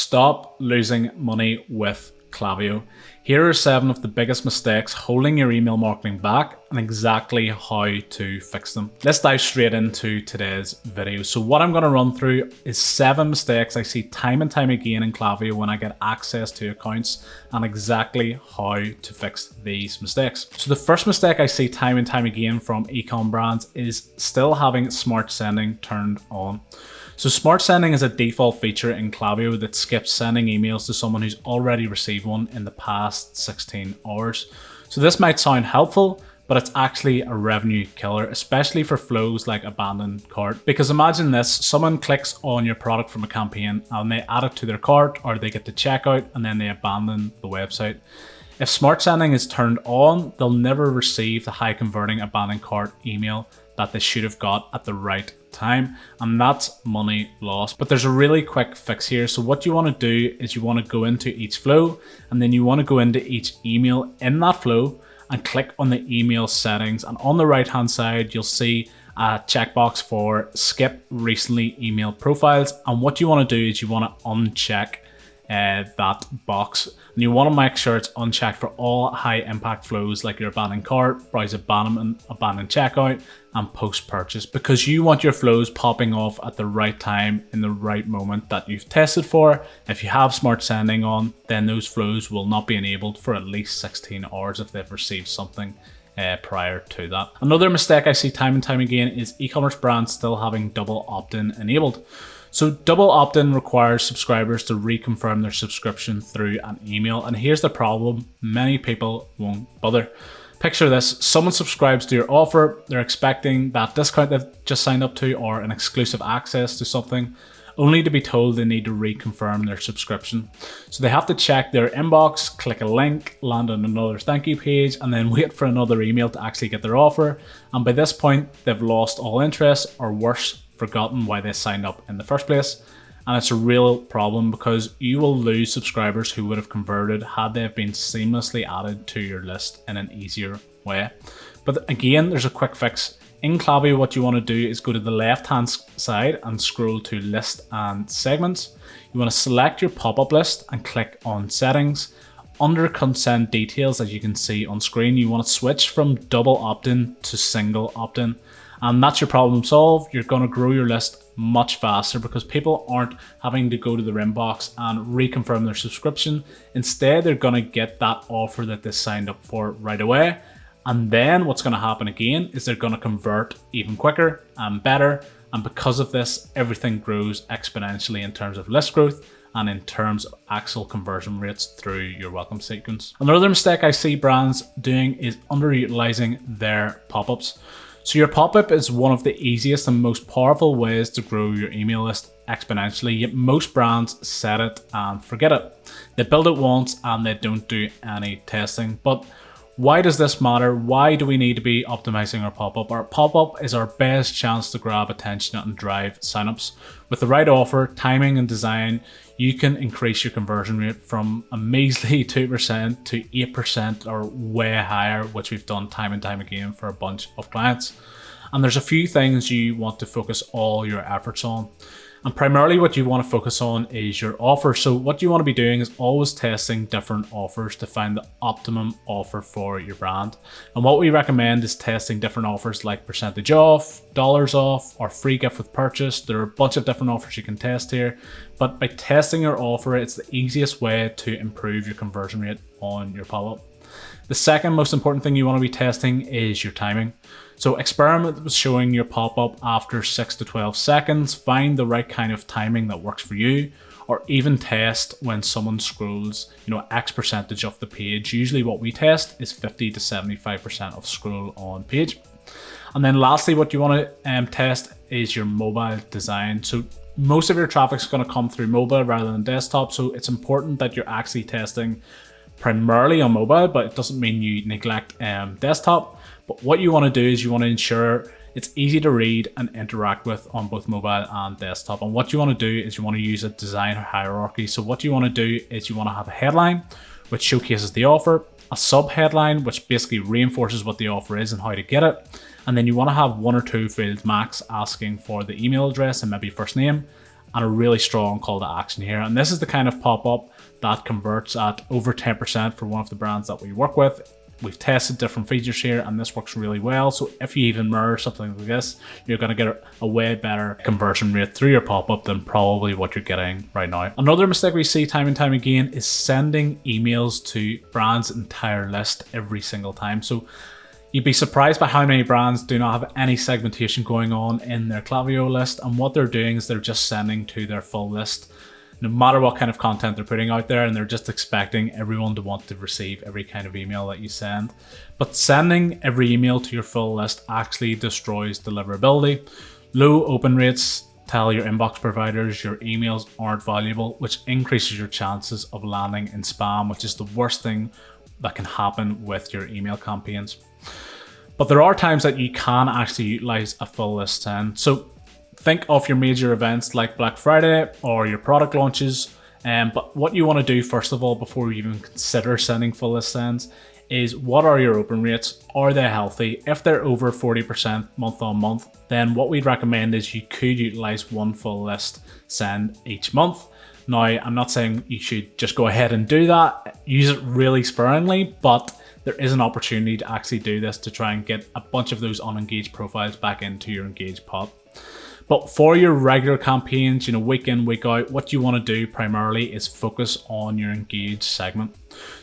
Stop losing money with Klaviyo. Here are 7 of the biggest mistakes holding your email marketing back and exactly how to fix them. Let's dive straight into today's video. So what I'm going to run through is 7 mistakes I see time and time again in Klaviyo when I get access to accounts and exactly how to fix these mistakes. So the first mistake I see time and time again from ecom brands is still having smart sending turned on. So smart sending is a default feature in Klaviyo that skips sending emails to someone who's already received one in the past 16 hours. So this might sound helpful, but it's actually a revenue killer, especially for flows like abandoned cart. Because imagine this, someone clicks on your product from a campaign and they add it to their cart, or they get to checkout and then they abandon the website. If smart sending is turned on, they'll never receive the high converting abandoned cart email that they should have got at the right time, and that's money lost. But there's a really quick fix here. So what you want to do is you want to go into each flow, and then you want to go into each email in that flow and click on the email settings, and on the right hand side you'll see a checkbox for skip recently emailed profiles. And what you want to do is you want to uncheck that box, and you want to make sure it's unchecked for all high impact flows like your abandoned cart, browse abandonment, abandoned checkout, and post purchase, because you want your flows popping off at the right time in the right moment that you've tested for. If you have smart sending on, then those flows will not be enabled for at least 16 hours if they've received something prior to that. Another mistake I see time and time again is e-commerce brands still having double opt-in enabled. So double opt-in requires subscribers to reconfirm their subscription through an email, and here's the problem: many people won't bother. Picture this: someone subscribes to your offer, they're expecting that discount they've just signed up to or an exclusive access to something, only to be told they need to reconfirm their subscription. So they have to check their inbox, click a link, land on another thank you page, and then wait for another email to actually get their offer. And by this point, they've lost all interest, or worse, forgotten why they signed up in the first place. And it's a real problem because you will lose subscribers who would have converted had they have been seamlessly added to your list in an easier way. But again, there's a quick fix. In Klaviyo, what you want to do is go to the left hand side and scroll to list and segments. You want to select your pop-up list and click on settings. Under consent details, as you can see on screen, you want to switch from double opt-in to single opt-in. And that's your problem solved. You're going to grow your list much faster because people aren't having to go to their inbox and reconfirm their subscription. Instead, they're going to get that offer that they signed up for right away. And then what's going to happen again is they're going to convert even quicker and better. And because of this, everything grows exponentially in terms of list growth and in terms of actual conversion rates through your welcome sequence. Another mistake I see brands doing is underutilizing their pop-ups. So your pop-up is one of the easiest and most powerful ways to grow your email list exponentially, yet most brands set it and forget it. They build it once and they don't do any testing. But why does this matter? Why do we need to be optimizing our pop-up? Our pop-up is our best chance to grab attention and drive signups. With the right offer, timing, and design, you can increase your conversion rate from a measly 2% to 8% or way higher, which we've done time and time again for a bunch of clients. And there's a few things you want to focus all your efforts on. And primarily what you want to focus on is your offer. So what you want to be doing is always testing different offers to find the optimum offer for your brand. And what we recommend is testing different offers like percentage off, dollars off, or free gift with purchase. There are a bunch of different offers you can test here, but by testing your offer, it's the easiest way to improve your conversion rate on your pop-up. The second most important thing you want to be testing is your timing. So experiment with showing your pop-up after 6 to 12 seconds, find the right kind of timing that works for you, or even test when someone scrolls, X percentage of the page. Usually what we test is 50 to 75% of scroll on page. And then lastly, what you want to test is your mobile design. So most of your traffic is going to come through mobile rather than desktop. So it's important that you're actually testing primarily on mobile, but it doesn't mean you neglect desktop. But what you want to do is you want to ensure it's easy to read and interact with on both mobile and desktop. And what you want to do is you want to use a design hierarchy. So what you want to do is you want to have a headline which showcases the offer, a sub-headline which basically reinforces what the offer is and how to get it. And then you want to have 1 or 2 fields max asking for the email address and maybe first name, and a really strong call to action here. And this is the kind of pop-up that converts at over 10% for one of the brands that we work with. We've tested different features here and this works really well. So if you even mirror something like this, you're going to get a way better conversion rate through your pop-up than probably what you're getting right now. Another mistake we see time and time again is sending emails to brands' entire list every single time. So you'd be surprised by how many brands do not have any segmentation going on in their Klaviyo list, and what they're doing is they're just sending to their full list, no matter what kind of content they're putting out there, and they're just expecting everyone to want to receive every kind of email that you send. But sending every email to your full list actually destroys deliverability. Low open rates tell your inbox providers your emails aren't valuable, which increases your chances of landing in spam, which is the worst thing that can happen with your email campaigns. But there are times that you can actually utilize a full list send. So think of your major events like Black Friday or your product launches. But what you want to do first of all, before you even consider sending full list sends, is what are your open rates? Are they healthy? If they're over 40% month on month, then what we'd recommend is you could utilize one full list send each month. Now, I'm not saying you should just go ahead and do that. Use it really sparingly, but there is an opportunity to actually do this to try and get a bunch of those unengaged profiles back into your engaged pot. But for your regular campaigns, week in, week out, what you want to do primarily is focus on your engaged segment.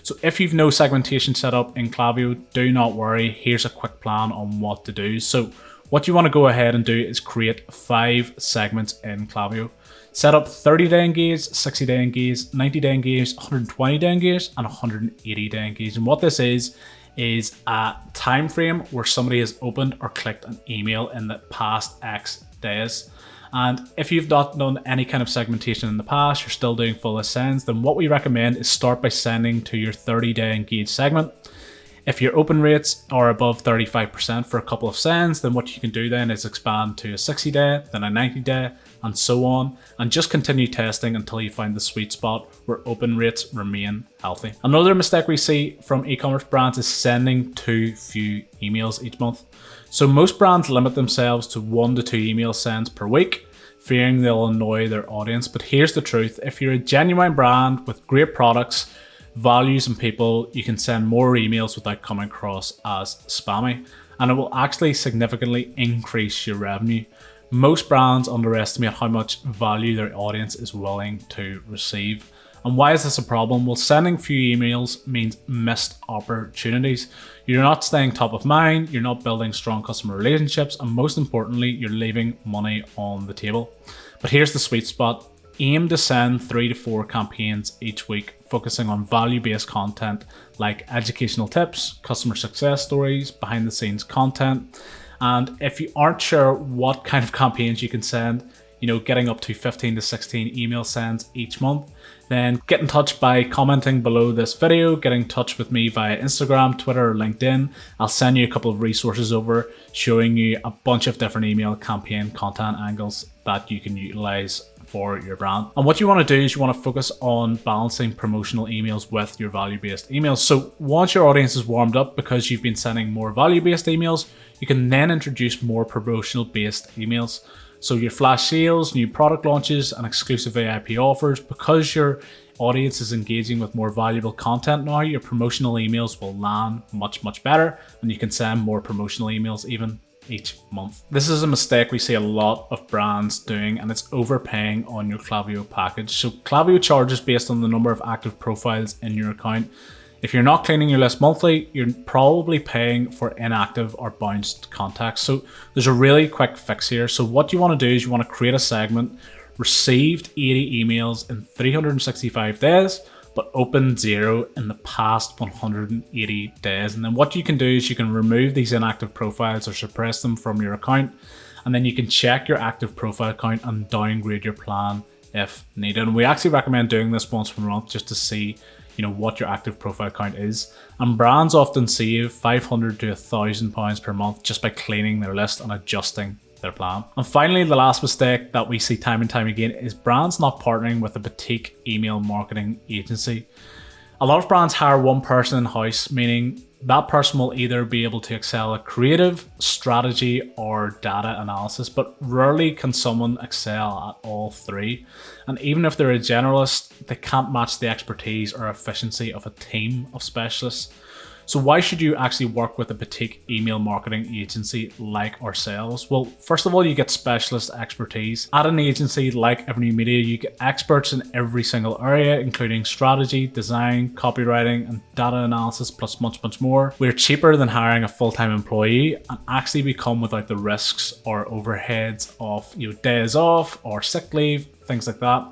So if you've no segmentation set up in Klaviyo, do not worry. Here's a quick plan on what to do. So what you want to go ahead and do is create 5 segments in Klaviyo. Set up 30-day engaged, 60-day engaged, 90-day engaged, 120-day engaged, and 180-day engaged. And what this is a time frame where somebody has opened or clicked an email in the past X days. And if you've not done any kind of segmentation in the past, you're still doing full list sends, then what we recommend is start by sending to your 30-day engaged segment. If your open rates are above 35% for a couple of sends, then what you can do then is expand to a 60-day, then a 90-day, and so on, and just continue testing until you find the sweet spot where open rates remain healthy. Another mistake we see from e-commerce brands is sending too few emails each month. So most brands limit themselves to 1 to 2 email sends per week, fearing they'll annoy their audience. But here's the truth: if you're a genuine brand with great products, values, and people, you can send more emails without coming across as spammy, and it will actually significantly increase your revenue. Most brands underestimate how much value their audience is willing to receive. And why is this a problem? Well, sending few emails means missed opportunities. You're not staying top of mind, you're not building strong customer relationships, and most importantly, you're leaving money on the table. But here's the sweet spot. Aim to send 3 to 4 campaigns each week, focusing on value-based content like educational tips, customer success stories, behind-the-scenes content. And if you aren't sure what kind of campaigns you can send, getting up to 15 to 16 email sends each month, then get in touch by commenting below this video, get in touch with me via Instagram, Twitter, or LinkedIn. I'll send you a couple of resources over showing you a bunch of different email campaign content angles that you can utilize for your brand. And what you want to do is you want to focus on balancing promotional emails with your value-based emails. So once your audience is warmed up because you've been sending more value-based emails, you can then introduce more promotional-based emails. So your flash sales, new product launches, and exclusive VIP offers. Because your audience is engaging with more valuable content now, your promotional emails will land much better, and you can send more promotional emails even each month. This is a mistake we see a lot of brands doing, and it's overpaying on your Klaviyo package. So Klaviyo charges based on the number of active profiles in your account. If you're not cleaning your list monthly, you're probably paying for inactive or bounced contacts. So there's a really quick fix here. So what you want to do is you want to create a segment, received 80 emails in 365 days, but opened 0 in the past 180 days. And then what you can do is you can remove these inactive profiles or suppress them from your account. And then you can check your active profile count and downgrade your plan if needed. And we actually recommend doing this once per month just to see what your active profile count is. And brands often save £500 to £1,000 per month just by cleaning their list and adjusting their plan. And finally, the last mistake that we see time and time again is brands not partnering with a boutique email marketing agency. A A lot of brands hire one person in-house, meaning that person will either be able to excel at creative, strategy, or data analysis, but rarely can someone excel at all three. And even if they're a generalist, they can't match the expertise or efficiency of a team of specialists. So why should you actually work with a boutique email marketing agency like ourselves? Well, first of all, you get specialist expertise. At an agency like Every New Media, you get experts in every single area, including strategy, design, copywriting, and data analysis, plus much, much more. We're cheaper than hiring a full-time employee and actually we come without the risks or overheads of days off or sick leave, things like that.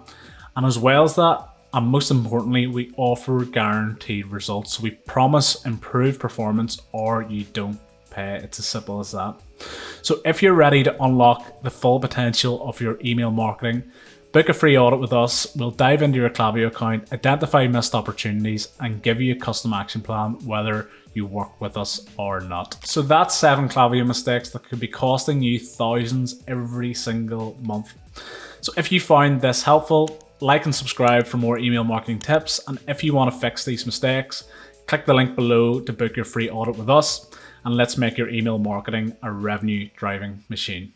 And as well as that, and most importantly, we offer guaranteed results. So we promise improved performance or you don't pay. It's as simple as that. So if you're ready to unlock the full potential of your email marketing, book a free audit with us. We'll dive into your Klaviyo account, identify missed opportunities, and give you a custom action plan, whether you work with us or not. So that's 7 Klaviyo mistakes that could be costing you thousands every single month. So if you found this helpful, like and subscribe for more email marketing tips. And if you want to fix these mistakes, click the link below to book your free audit with us. And let's make your email marketing a revenue driving machine.